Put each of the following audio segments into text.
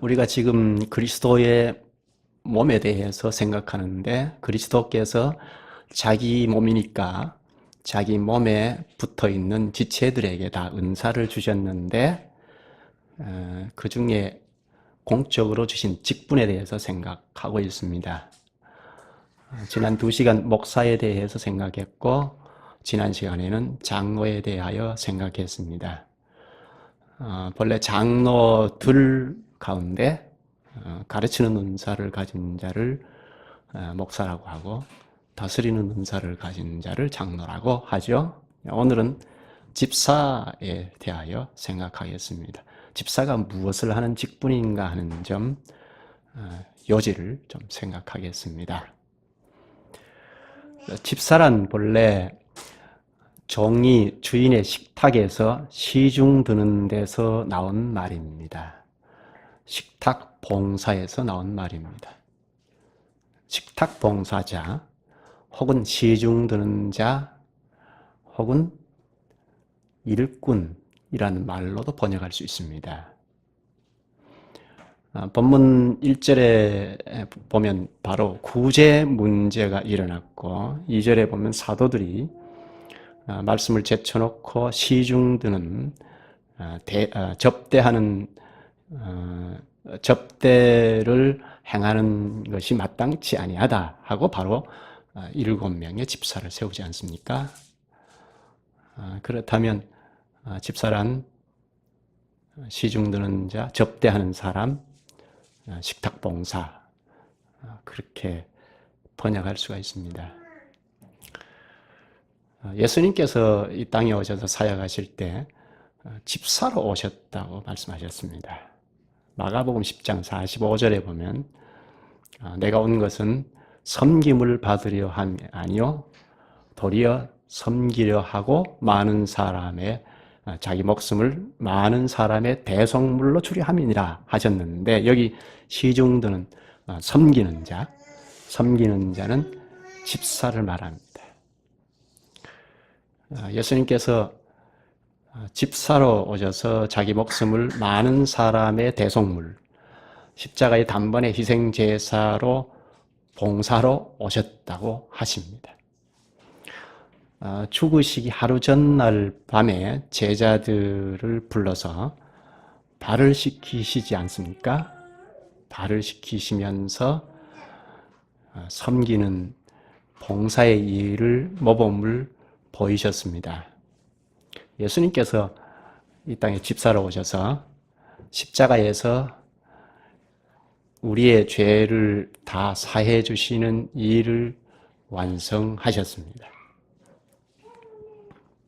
우리가 지금 그리스도의 몸에 대해서 생각하는데 그리스도께서 자기 몸이니까 자기 몸에 붙어 있는 지체들에게 다 은사를 주셨는데 그 중에 공적으로 주신 직분에 대해서 생각하고 있습니다. 지난 2시간 목사에 대해서 생각했고 지난 시간에는 장로에 대하여 생각했습니다. 본래 장로들 가운데 가르치는 은사를 가진 자를 목사라고 하고 다스리는 은사를 가진 자를 장로라고 하죠. 오늘은 집사에 대하여 생각하겠습니다. 집사가 무엇을 하는 직분인가 하는 점 요지를 좀 생각하겠습니다. 집사란 본래 종이 주인의 식탁에서 시중 드는 데서 나온 말입니다. 식탁 봉사에서 나온 말입니다. 식탁 봉사자 혹은 시중 드는 자 혹은 일꾼이라는 말로도 번역할 수 있습니다. 본문 1절에 보면 바로 구제 문제가 일어났고 2절에 보면 사도들이 말씀을 제쳐놓고 시중드는 접대를 행하는 것이 마땅치 아니하다 하고 바로 7명의 집사를 세우지 않습니까? 그렇다면 집사란 시중드는 자, 접대하는 사람, 식탁봉사 그렇게 번역할 수가 있습니다. 예수님께서 이 땅에 오셔서 사역하실 때 집사로 오셨다고 말씀하셨습니다. 마가복음 10장 45절에 보면 내가 온 것은 섬김을 받으려 함이 아니요 도리어 섬기려 하고 많은 사람의 자기 목숨을 많은 사람의 대속물로 주려 함이니라 하셨는데 여기 시중드는 섬기는 자는 집사를 말합니다. 예수님께서 집사로 오셔서 자기 목숨을 많은 사람의 대속물, 십자가의 단번에 희생제사로 봉사로 오셨다고 하십니다. 죽으시기 하루 전날 밤에 제자들을 불러서 발을 씻기시지 않습니까? 발을 씻기시면서 섬기는 봉사의 일을 모범을 보이셨습니다. 예수님께서 이 땅에 집사로 오셔서 십자가에서 우리의 죄를 다 사해 주시는 일을 완성하셨습니다.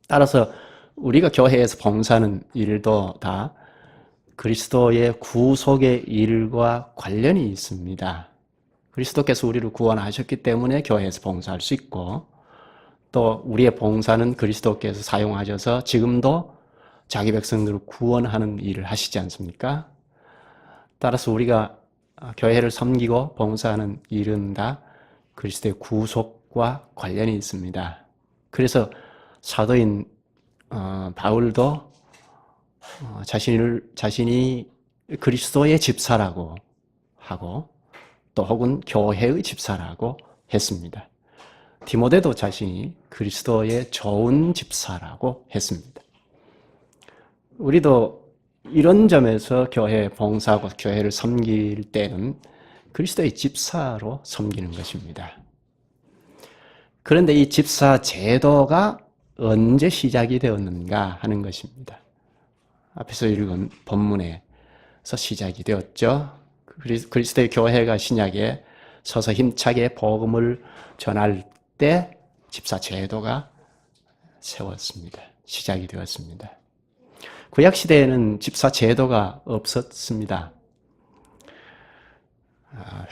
따라서 우리가 교회에서 봉사하는 일도 다 그리스도의 구속의 일과 관련이 있습니다. 그리스도께서 우리를 구원하셨기 때문에 교회에서 봉사할 수 있고 또 우리의 봉사는 그리스도께서 사용하셔서 지금도 자기 백성들을 구원하는 일을 하시지 않습니까? 따라서 우리가 교회를 섬기고 봉사하는 일은 다 그리스도의 구속과 관련이 있습니다. 그래서 사도인 바울도 자신이 그리스도의 집사라고 하고 또 혹은 교회의 집사라고 했습니다. 디모데도 자신이 그리스도의 좋은 집사라고 했습니다. 우리도 이런 점에서 교회 봉사하고 교회를 섬길 때는 그리스도의 집사로 섬기는 것입니다. 그런데 이 집사 제도가 언제 시작이 되었는가 하는 것입니다. 앞에서 읽은 본문에서 시작이 되었죠. 그리스도의 교회가 신약에 서서 힘차게 복음을 전할 때 집사 제도가 세웠습니다. 시작이 되었습니다. 구약 시대에는 집사 제도가 없었습니다.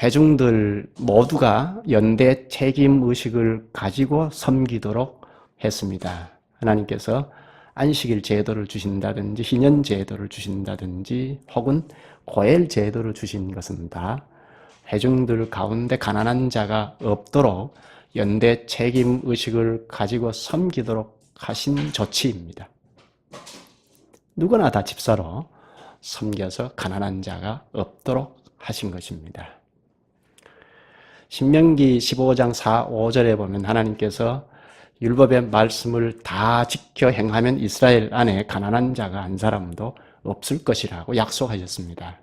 회중들 모두가 연대 책임 의식을 가지고 섬기도록 했습니다. 하나님께서 안식일 제도를 주신다든지 희년 제도를 주신다든지 혹은 고엘 제도를 주신 것은 다 회중들 가운데 가난한 자가 없도록 연대 책임 의식을 가지고 섬기도록 하신 조치입니다. 누구나 다 집사로 섬겨서 가난한 자가 없도록 하신 것입니다. 신명기 15장 4, 5절에 보면 하나님께서 율법의 말씀을 다 지켜 행하면 이스라엘 안에 가난한 자가 한 사람도 없을 것이라고 약속하셨습니다.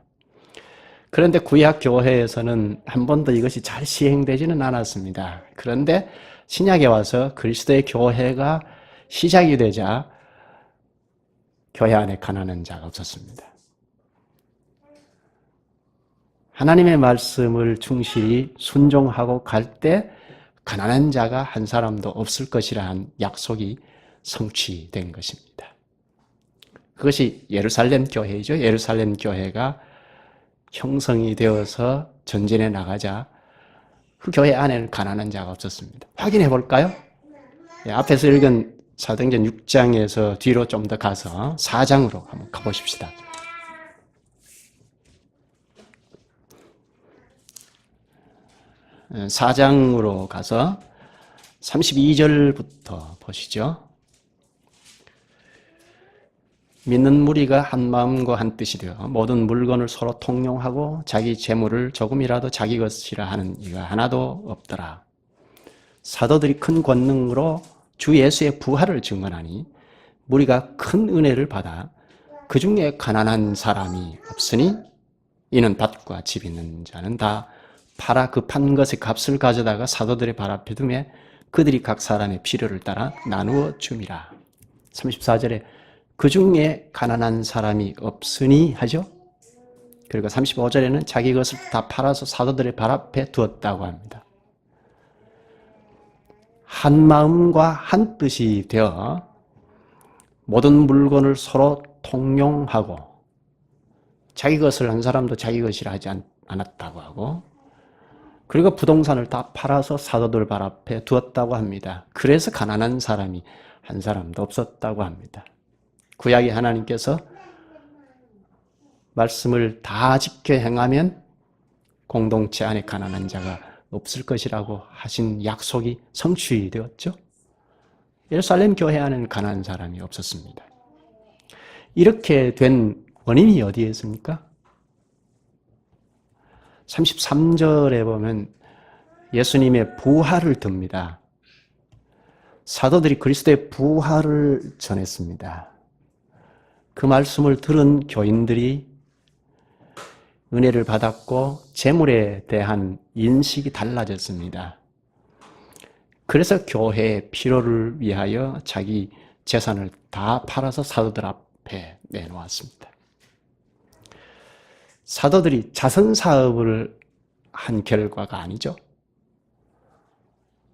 그런데 구약 교회에서는 한 번도 이것이 잘 시행되지는 않았습니다. 그런데 신약에 와서 그리스도의 교회가 시작이 되자 교회 안에 가난한 자가 없었습니다. 하나님의 말씀을 충실히 순종하고 갈 때 가난한 자가 한 사람도 없을 것이라는 약속이 성취된 것입니다. 그것이 예루살렘 교회이죠. 예루살렘 교회가 형성이 되어서 전진해 나가자 그 교회 안에는 가난한 자가 없었습니다. 확인해 볼까요? 앞에서 읽은 사도행전 6장에서 뒤로 좀 더 가서 4장으로 한번 가보십시다. 4장으로 가서 32절부터 보시죠. 믿는 무리가 한 마음과 한 뜻이 되어 모든 물건을 서로 통용하고 자기 재물을 조금이라도 자기 것이라 하는 이가 하나도 없더라. 사도들이 큰 권능으로 주 예수의 부활을 증언하니 무리가 큰 은혜를 받아 그 중에 가난한 사람이 없으니 이는 밭과 집 있는 자는 다 팔아 그 판 것의 값을 가져다가 사도들의 발 앞에 두매 그들이 각 사람의 필요를 따라 나누어 줌이라. 34절에 그 중에 가난한 사람이 없으니 하죠. 그리고 35절에는 자기 것을 다 팔아서 사도들의 발 앞에 두었다고 합니다. 한 마음과 한 뜻이 되어 모든 물건을 서로 통용하고 자기 것을 한 사람도 자기 것이라 하지 않았다고 하고 그리고 부동산을 다 팔아서 사도들 발 앞에 두었다고 합니다. 그래서 가난한 사람이 한 사람도 없었다고 합니다. 구약의 하나님께서 말씀을 다 지켜 행하면 공동체 안에 가난한 자가 없을 것이라고 하신 약속이 성취되었죠. 예루살렘 교회 안에는 가난한 사람이 없었습니다. 이렇게 된 원인이 어디에 있습니까? 33절에 보면 예수님의 부활을 듭니다. 사도들이 그리스도의 부활을 전했습니다. 그 말씀을 들은 교인들이 은혜를 받았고 재물에 대한 인식이 달라졌습니다. 그래서 교회의 필요를 위하여 자기 재산을 다 팔아서 사도들 앞에 내놓았습니다. 사도들이 자선사업을 한 결과가 아니죠.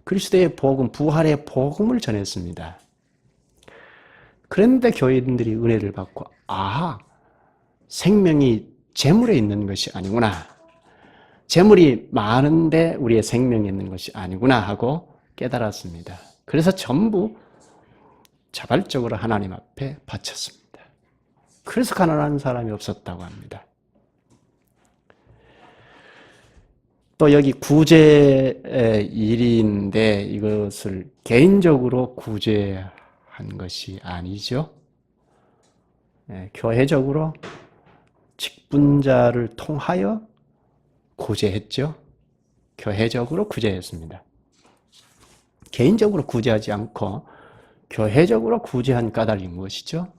그리스도의 복음, 부활의 복음을 전했습니다. 그런데 교인들이 은혜를 받고 생명이 재물에 있는 것이 아니구나. 재물이 많은데 우리의 생명이 있는 것이 아니구나 하고 깨달았습니다. 그래서 전부 자발적으로 하나님 앞에 바쳤습니다. 그래서 가난한 사람이 없었다고 합니다. 또 여기 구제의 일인데 이것을 개인적으로 구제한 것이 아니죠. 교회적으로 직분자를 통하여 구제했죠. 교회적으로 구제했습니다. 개인적으로 구제하지 않고 교회적으로 구제한 까닭이 무엇이죠?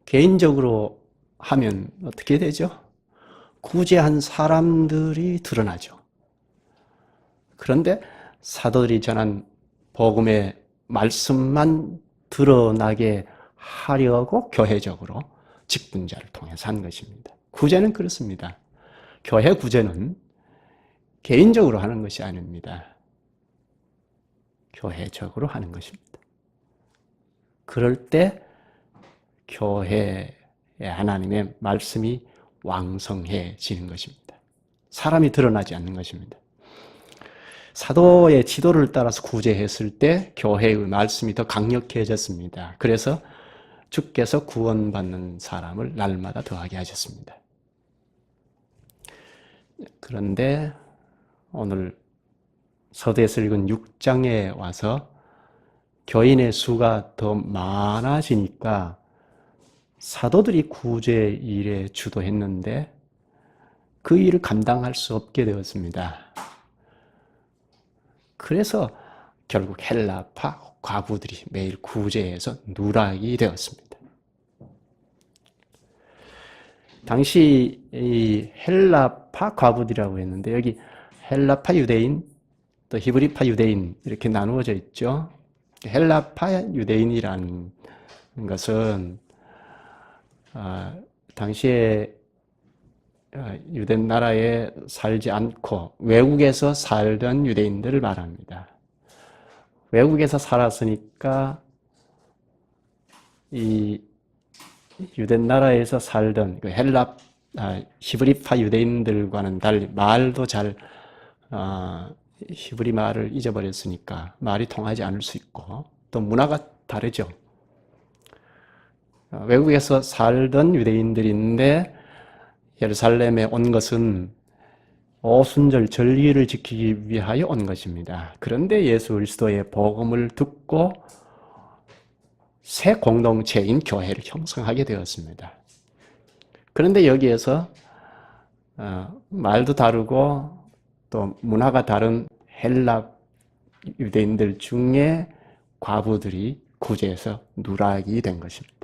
개인적으로 하면 어떻게 되죠? 구제한 사람들이 드러나죠. 그런데 사도들이 전한 복음의 말씀만 드러나게 하려고 교회적으로 직분자를 통해서 한 것입니다. 구제는 그렇습니다. 교회 구제는 개인적으로 하는 것이 아닙니다. 교회적으로 하는 것입니다. 그럴 때 교회의 하나님의 말씀이 왕성해지는 것입니다. 사람이 드러나지 않는 것입니다. 사도의 지도를 따라서 구제했을 때 교회의 말씀이 더 강력해졌습니다. 그래서 주께서 구원받는 사람을 날마다 더하게 하셨습니다. 그런데 오늘 서두에서 읽은 6장에 와서 교인의 수가 더 많아지니까 사도들이 구제 일에 주도했는데 그 일을 감당할 수 없게 되었습니다. 그래서 결국 헬라파 과부들이 매일 구제에서 누락이 되었습니다. 당시 이 헬라파 과부들이라고 했는데 여기 헬라파 유대인 또 히브리파 유대인 이렇게 나누어져 있죠. 헬라파 유대인이라는 것은 당시에 유대 나라에 살지 않고 외국에서 살던 유대인들을 말합니다. 외국에서 살았으니까 이 유대 나라에서 살던 그 히브리파 유대인들과는 달리 말도 잘 히브리 말을 잊어버렸으니까 말이 통하지 않을 수 있고 또 문화가 다르죠. 외국에서 살던 유대인들인데 예루살렘에 온 것은 오순절 절기를 지키기 위하여 온 것입니다. 그런데 예수 그리스도의 복음을 듣고 새 공동체인 교회를 형성하게 되었습니다. 그런데 여기에서 말도 다르고 또 문화가 다른 헬라 유대인들 중에 과부들이 구제에서 누락이 된 것입니다.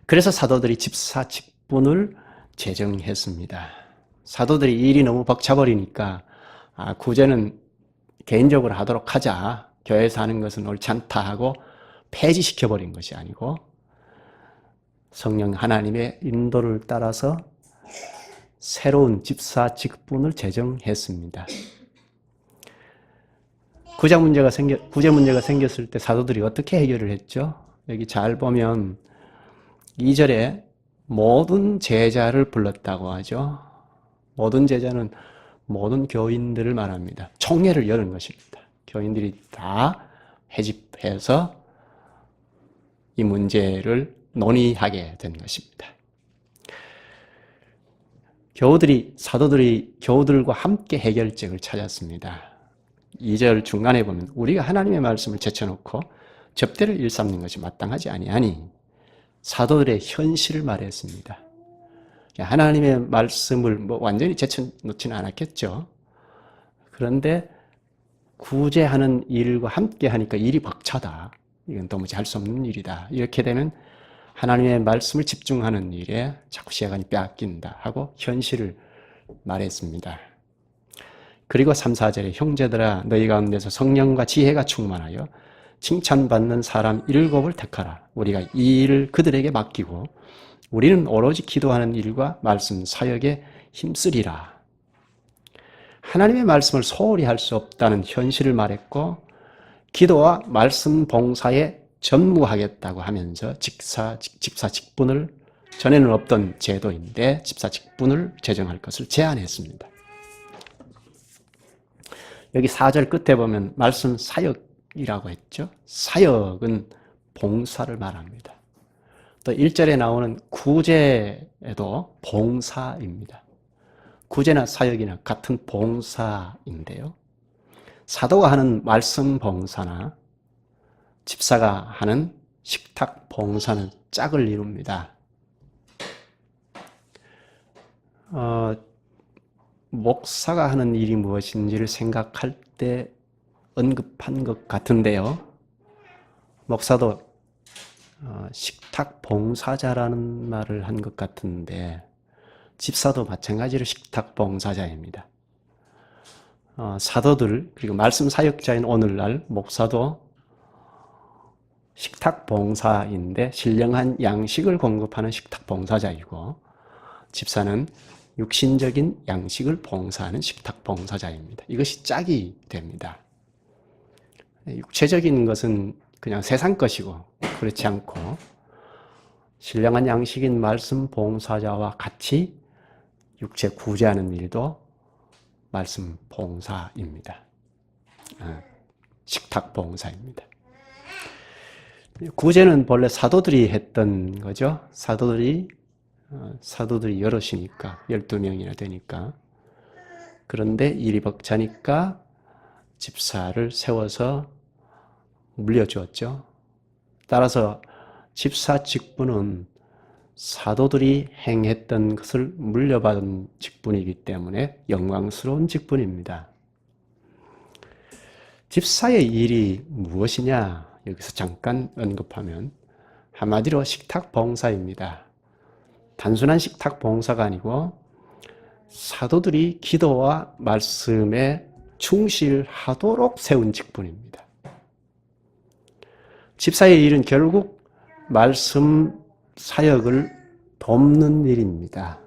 그래서 사도들이 집사 직분을 제정했습니다. 사도들이 일이 너무 벅차버리니까 구제는 개인적으로 하도록 하자. 교회에서 하는 것은 옳지 않다 하고 폐지시켜버린 것이 아니고 성령 하나님의 인도를 따라서 새로운 집사 직분을 제정했습니다. 구제 문제가 생겼을 때 사도들이 어떻게 해결을 했죠? 여기 잘 보면 2절에 모든 제자를 불렀다고 하죠. 모든 제자는 모든 교인들을 말합니다. 총회를 여는 것입니다. 교인들이 다 회집해서 이 문제를 논의하게 된 것입니다. 사도들이 교우들과 함께 해결책을 찾았습니다. 2절 중간에 보면 우리가 하나님의 말씀을 제쳐놓고 접대를 일삼는 것이 마땅하지 아니하니 사도들의 현실을 말했습니다. 하나님의 말씀을 완전히 제쳐놓지는 않았겠죠. 그런데 구제하는 일과 함께 하니까 일이 벅차다. 이건 도무지 할 수 없는 일이다. 이렇게 되면 하나님의 말씀을 집중하는 일에 자꾸 시간이 빼앗긴다 하고 현실을 말했습니다. 그리고 3, 4절에 형제들아 너희 가운데서 성령과 지혜가 충만하여 칭찬받는 사람 7을 택하라. 우리가 이 일을 그들에게 맡기고 우리는 오로지 기도하는 일과 말씀 사역에 힘쓰리라. 하나님의 말씀을 소홀히 할 수 없다는 현실을 말했고 기도와 말씀 봉사에 전무하겠다고 하면서 집사 직분을 전에는 없던 제도인데 집사 직분을 제정할 것을 제안했습니다. 여기 4절 끝에 보면 말씀 사역이라고 했죠. 사역은 봉사를 말합니다. 또 1절에 나오는 구제에도 봉사입니다. 구제나 사역이나 같은 봉사인데요. 사도가 하는 말씀 봉사나 집사가 하는 식탁 봉사는 짝을 이룹니다. 목사가 하는 일이 무엇인지를 생각할 때 언급한 것 같은데요. 목사도 식탁 봉사자라는 말을 한 것 같은데 집사도 마찬가지로 식탁 봉사자입니다. 사도들 그리고 말씀 사역자인 오늘날 목사도 식탁 봉사인데 신령한 양식을 공급하는 식탁 봉사자이고 집사는 육신적인 양식을 봉사하는 식탁 봉사자입니다. 이것이 짝이 됩니다. 육체적인 것은 그냥 세상 것이고 그렇지 않고 신령한 양식인 말씀 봉사자와 같이 육체 구제하는 일도 말씀 봉사입니다. 식탁 봉사입니다. 구제는 본래 사도들이 했던 거죠. 사도들이 여럿이니까 12명이나 되니까. 그런데 일이 벅차니까 집사를 세워서 물려주었죠. 따라서 집사 직분은 사도들이 행했던 것을 물려받은 직분이기 때문에 영광스러운 직분입니다. 집사의 일이 무엇이냐? 여기서 잠깐 언급하면 한마디로 식탁 봉사입니다. 단순한 식탁 봉사가 아니고 사도들이 기도와 말씀에 충실하도록 세운 직분입니다. 집사의 일은 결국 말씀 사역을 돕는 일입니다.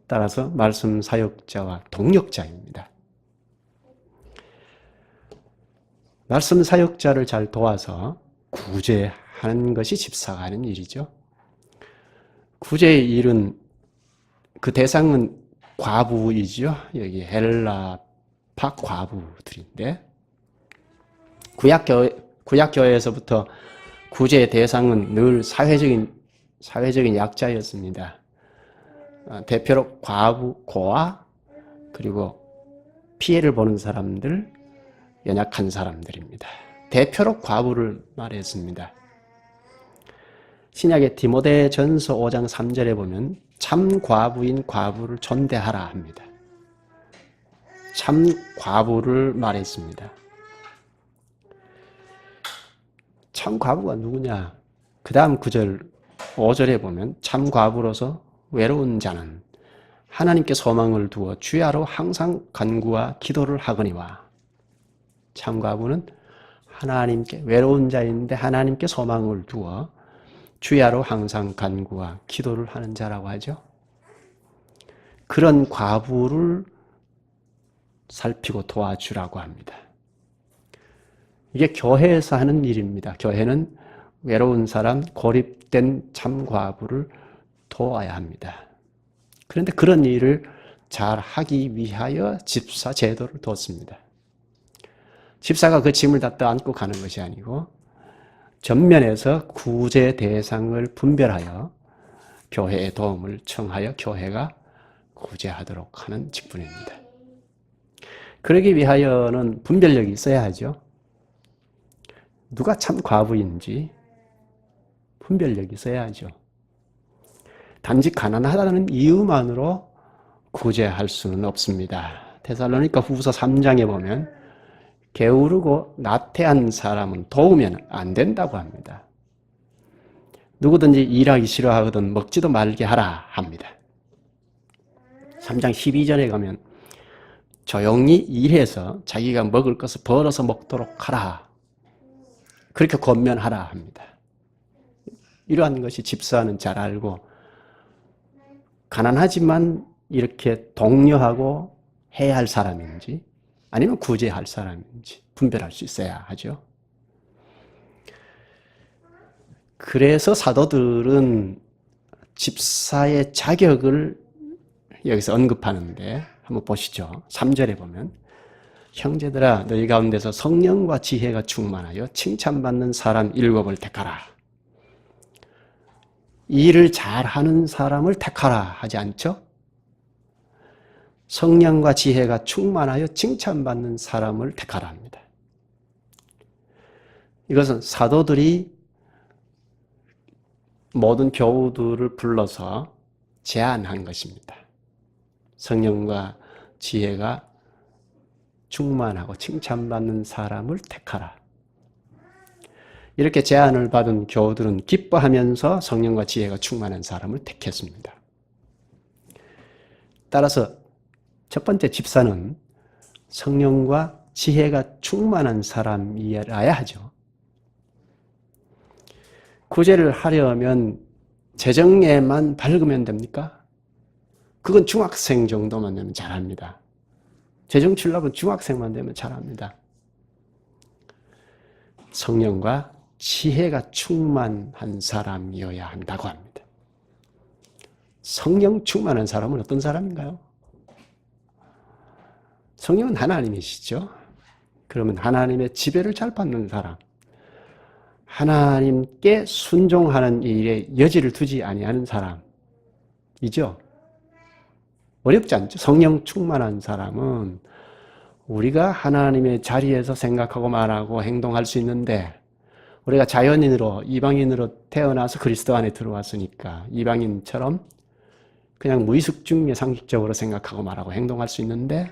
따라서 말씀 사역자와 동력자입니다. 말씀 사역자를 잘 도와서 구제하는 것이 집사가 하는 일이죠. 구제의 일은 그 대상은 과부이죠. 여기 헬라파 과부들인데 구약교회에서부터 구제의 대상은 늘 사회적인 약자였습니다. 대표로 과부, 고아, 그리고 피해를 보는 사람들, 연약한 사람들입니다. 대표로 과부를 말했습니다. 신약의 디모데전서 5장 3절에 보면 참 과부인 과부를 존대하라 합니다. 참 과부를 말했습니다. 참 과부가 누구냐? 그 다음 9절, 5절에 보면 참 과부로서 외로운 자는 하나님께 소망을 두어 주야로 항상 간구와 기도를 하거니와. 참 과부는 하나님께 외로운 자인데 하나님께 소망을 두어 주야로 항상 간구와 기도를 하는 자라고 하죠. 그런 과부를 살피고 도와주라고 합니다. 이게 교회에서 하는 일입니다. 교회는 외로운 사람, 고립된 참 과부를 도와야 합니다. 그런데 그런 일을 잘 하기 위하여 집사 제도를 뒀습니다. 집사가 그 짐을 다 떠안고 가는 것이 아니고 전면에서 구제 대상을 분별하여 교회의 도움을 청하여 교회가 구제하도록 하는 직분입니다. 그러기 위하여는 분별력이 있어야 하죠. 누가 참 과부인지 분별력이 있어야 하죠. 단지 가난하다는 이유만으로 구제할 수는 없습니다. 데살로니가 후서 3장에 보면 게으르고 나태한 사람은 도우면 안 된다고 합니다. 누구든지 일하기 싫어하거든 먹지도 말게 하라 합니다. 3장 12절에 가면 조용히 일해서 자기가 먹을 것을 벌어서 먹도록 하라. 그렇게 권면하라 합니다. 이러한 것이 집사는 잘 알고 가난하지만 이렇게 독려하고 해야 할 사람인지 아니면 구제할 사람인지 분별할 수 있어야 하죠. 그래서 사도들은 집사의 자격을 여기서 언급하는데 한번 보시죠. 3절에 보면 형제들아 너희 가운데서 성령과 지혜가 충만하여 칭찬받는 사람 7을 택하라. 일을 잘하는 사람을 택하라 하지 않죠? 성령과 지혜가 충만하여 칭찬받는 사람을 택하라 합니다. 이것은 사도들이 모든 교우들을 불러서 제안한 것입니다. 성령과 지혜가 충만하고 칭찬받는 사람을 택하라. 이렇게 제안을 받은 교우들은 기뻐하면서 성령과 지혜가 충만한 사람을 택했습니다. 따라서 첫 번째 집사는 성령과 지혜가 충만한 사람이어야 하죠. 구제를 하려면 재정에만 밝으면 됩니까? 그건 중학생 정도만 되면 잘합니다. 재정 출납은 중학생만 되면 잘합니다. 성령과 지혜가 충만한 사람이어야 한다고 합니다. 성령 충만한 사람은 어떤 사람인가요? 성령은 하나님이시죠. 그러면 하나님의 지배를 잘 받는 사람, 하나님께 순종하는 일에 여지를 두지 아니하는 사람이죠. 어렵지 않죠. 성령 충만한 사람은 우리가 하나님의 자리에서 생각하고 말하고 행동할 수 있는데 우리가 자연인으로 이방인으로 태어나서 그리스도 안에 들어왔으니까 이방인처럼 그냥 무의식 중에 상식적으로 생각하고 말하고 행동할 수 있는데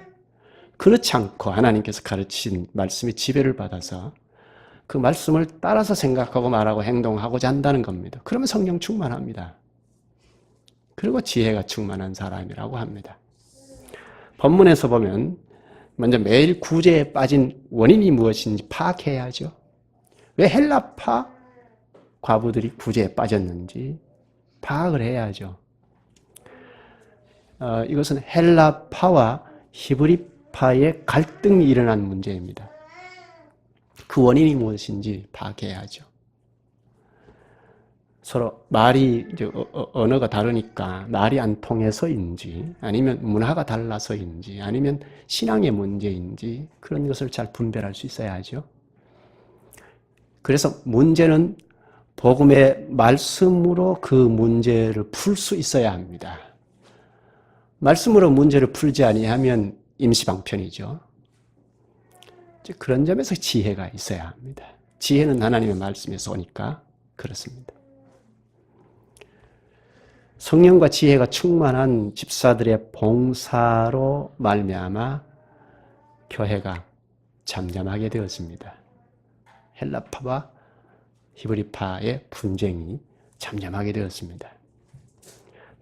그렇지 않고 하나님께서 가르친 말씀의 지배를 받아서 그 말씀을 따라서 생각하고 말하고 행동하고자 한다는 겁니다. 그러면 성령 충만합니다. 그리고 지혜가 충만한 사람이라고 합니다. 본문에서 보면 먼저 매일 구제에 빠진 원인이 무엇인지 파악해야죠. 왜 헬라파 과부들이 구제에 빠졌는지 파악을 해야죠. 이것은 헬라파와 히브리파의 갈등이 일어난 문제입니다. 그 원인이 무엇인지 파악해야죠. 서로 말이 언어가 다르니까 말이 안 통해서인지 아니면 문화가 달라서인지 아니면 신앙의 문제인지 그런 것을 잘 분별할 수 있어야죠. 그래서 문제는 복음의 말씀으로 그 문제를 풀 수 있어야 합니다. 말씀으로 문제를 풀지 아니하면 임시방편이죠. 그런 점에서 지혜가 있어야 합니다. 지혜는 하나님의 말씀에서 오니까 그렇습니다. 성령과 지혜가 충만한 집사들의 봉사로 말미암아 교회가 잠잠하게 되었습니다. 헬라파와 히브리파의 분쟁이 잠잠하게 되었습니다.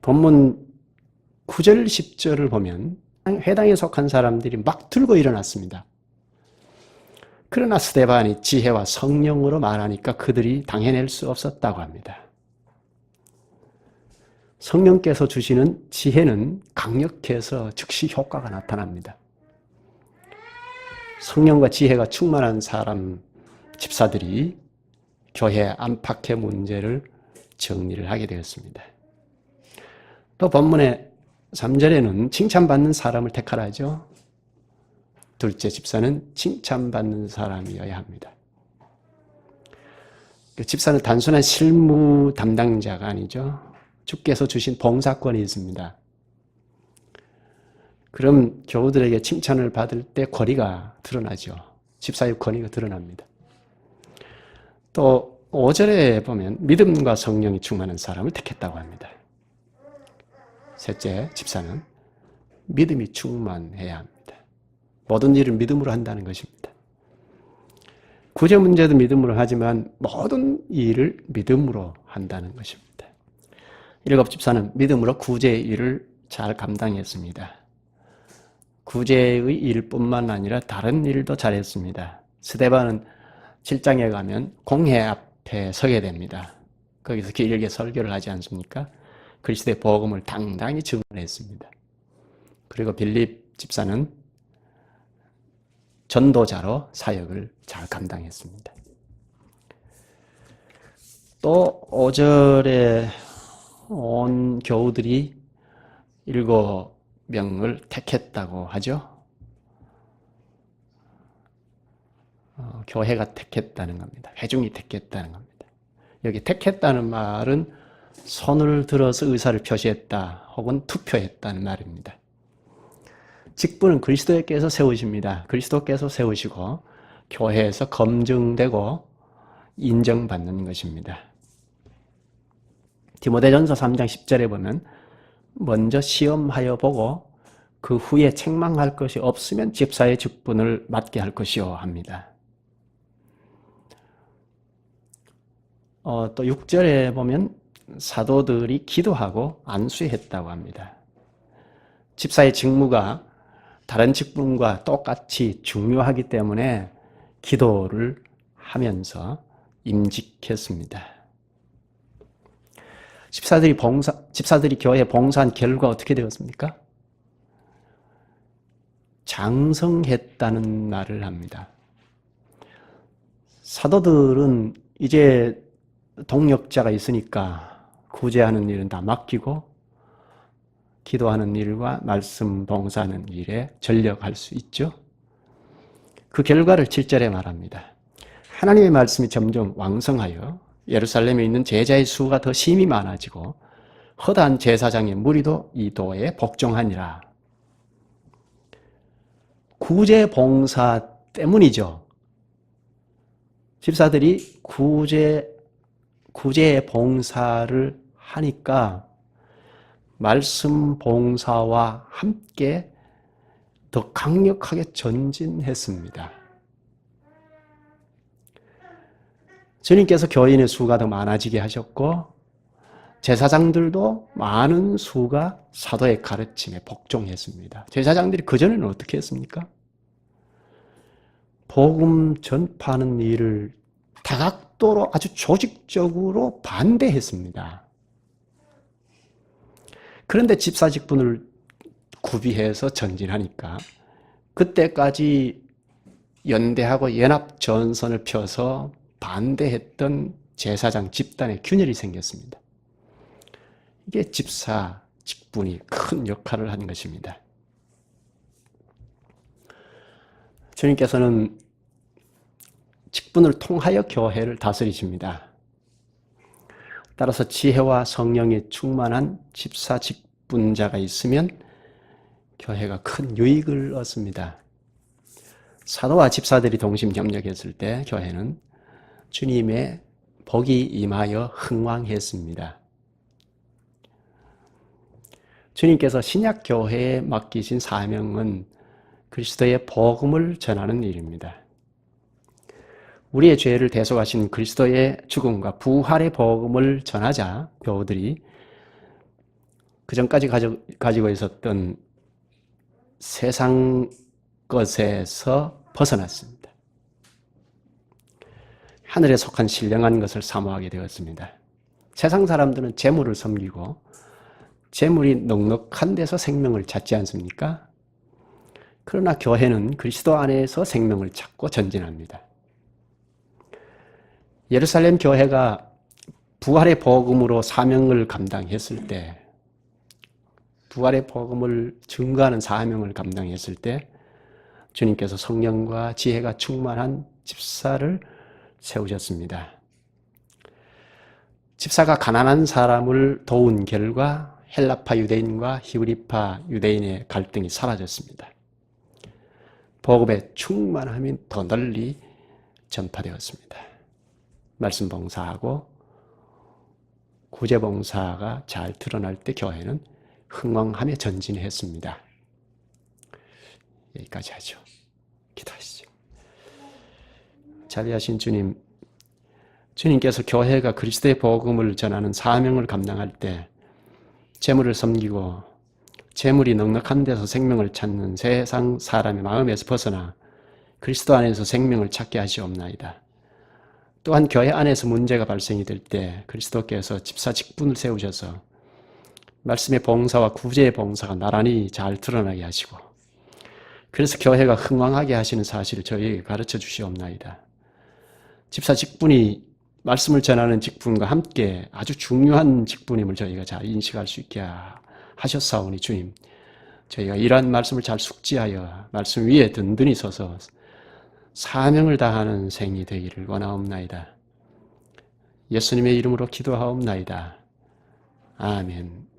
본문 9절 10절을 보면 회당에 속한 사람들이 막 들고 일어났습니다. 그러나 스데반이 지혜와 성령으로 말하니까 그들이 당해낼 수 없었다고 합니다. 성령께서 주시는 지혜는 강력해서 즉시 효과가 나타납니다. 성령과 지혜가 충만한 사람, 집사들이 교회 안팎의 문제를 정리를 하게 되었습니다. 또 본문의 3절에는 칭찬받는 사람을 택하라죠. 둘째 집사는 칭찬받는 사람이어야 합니다. 집사는 단순한 실무 담당자가 아니죠. 주께서 주신 봉사권이 있습니다. 그럼 교우들에게 칭찬을 받을 때 권위가 드러나죠. 집사의 권위가 드러납니다. 또 5절에 보면 믿음과 성령이 충만한 사람을 택했다고 합니다. 셋째, 집사는 믿음이 충만해야 합니다. 모든 일을 믿음으로 한다는 것입니다. 구제 문제도 믿음으로 하지만 모든 일을 믿음으로 한다는 것입니다. 7 집사는 믿음으로 구제의 일을 잘 감당했습니다. 구제의 일뿐만 아니라 다른 일도 잘했습니다. 스데반은 7장에 가면 공회 앞에 서게 됩니다. 거기서 길게 설교를 하지 않습니까? 그리스도의 복음을 당당히 증언했습니다. 그리고 빌립 집사는 전도자로 사역을 잘 감당했습니다. 또 5절에 온 교우들이 7명을 택했다고 하죠. 교회가 택했다는 겁니다. 회중이 택했다는 겁니다. 여기 택했다는 말은 손을 들어서 의사를 표시했다 혹은 투표했다는 말입니다. 직분은 그리스도께서 세우십니다. 그리스도께서 세우시고 교회에서 검증되고 인정받는 것입니다. 디모데전서 3장 10절에 보면 먼저 시험하여 보고 그 후에 책망할 것이 없으면 집사의 직분을 맡게 할 것이요 합니다. 또 6절에 보면 사도들이 기도하고 안수했다고 합니다. 집사의 직무가 다른 직분과 똑같이 중요하기 때문에 기도를 하면서 임직했습니다. 집사들이 교회에 봉사한 결과 어떻게 되었습니까? 장성했다는 말을 합니다. 사도들은 이제 동력자가 있으니까 구제하는 일은 다 맡기고 기도하는 일과 말씀 봉사하는 일에 전력할 수 있죠. 그 결과를 7절에 말합니다. 하나님의 말씀이 점점 왕성하여 예루살렘에 있는 제자의 수가 더 심히 많아지고 허다한 제사장의 무리도 이 도에 복종하니라. 구제 봉사 때문이죠. 집사들이 구제의 봉사를 하니까 말씀 봉사와 함께 더 강력하게 전진했습니다. 주님께서 교인의 수가 더 많아지게 하셨고 제사장들도 많은 수가 사도의 가르침에 복종했습니다. 제사장들이 그전에는 어떻게 했습니까? 복음 전파하는 일을 다각도로 아주 조직적으로 반대했습니다. 그런데 집사 직분을 구비해서 전진하니까 그때까지 연대하고 연합 전선을 펴서 반대했던 제사장 집단의 균열이 생겼습니다. 이게 집사 직분이 큰 역할을 한 것입니다. 주님께서는 직분을 통하여 교회를 다스리십니다. 따라서 지혜와 성령이 충만한 집사 직분자가 있으면 교회가 큰 유익을 얻습니다. 사도와 집사들이 동심 협력했을 때 교회는 주님의 복이 임하여 흥왕했습니다. 주님께서 신약 교회에 맡기신 사명은 그리스도의 복음을 전하는 일입니다. 우리의 죄를 대속하신 그리스도의 죽음과 부활의 복음을 전하자 교우들이 그전까지 가지고 있었던 세상 것에서 벗어났습니다. 하늘에 속한 신령한 것을 사모하게 되었습니다. 세상 사람들은 재물을 섬기고 재물이 넉넉한 데서 생명을 찾지 않습니까? 그러나 교회는 그리스도 안에서 생명을 찾고 전진합니다. 예루살렘 교회가 부활의 복음으로 사명을 감당했을 때, 부활의 복음을 증거하는 사명을 감당했을 때 주님께서 성령과 지혜가 충만한 집사를 세우셨습니다. 집사가 가난한 사람을 도운 결과 헬라파 유대인과 히브리파 유대인의 갈등이 사라졌습니다. 복음의 충만함이 더 널리 전파되었습니다. 말씀 봉사하고 구제 봉사가 잘 드러날 때 교회는 흥왕하며 전진했습니다. 여기까지 하죠. 기도하시죠. 자비하신 주님, 주님께서 교회가 그리스도의 복음을 전하는 사명을 감당할 때 재물을 섬기고 재물이 넉넉한 데서 생명을 찾는 세상 사람의 마음에서 벗어나 그리스도 안에서 생명을 찾게 하시옵나이다. 또한 교회 안에서 문제가 발생이 될 때 그리스도께서 집사 직분을 세우셔서 말씀의 봉사와 구제의 봉사가 나란히 잘 드러나게 하시고 그래서 교회가 흥왕하게 하시는 사실을 저희에게 가르쳐 주시옵나이다. 집사 직분이 말씀을 전하는 직분과 함께 아주 중요한 직분임을 저희가 잘 인식할 수 있게 하셨사오니 주님, 저희가 이러한 말씀을 잘 숙지하여 말씀 위에 든든히 서서 사명을 다하는 생이 되기를 원하옵나이다. 예수님의 이름으로 기도하옵나이다. 아멘.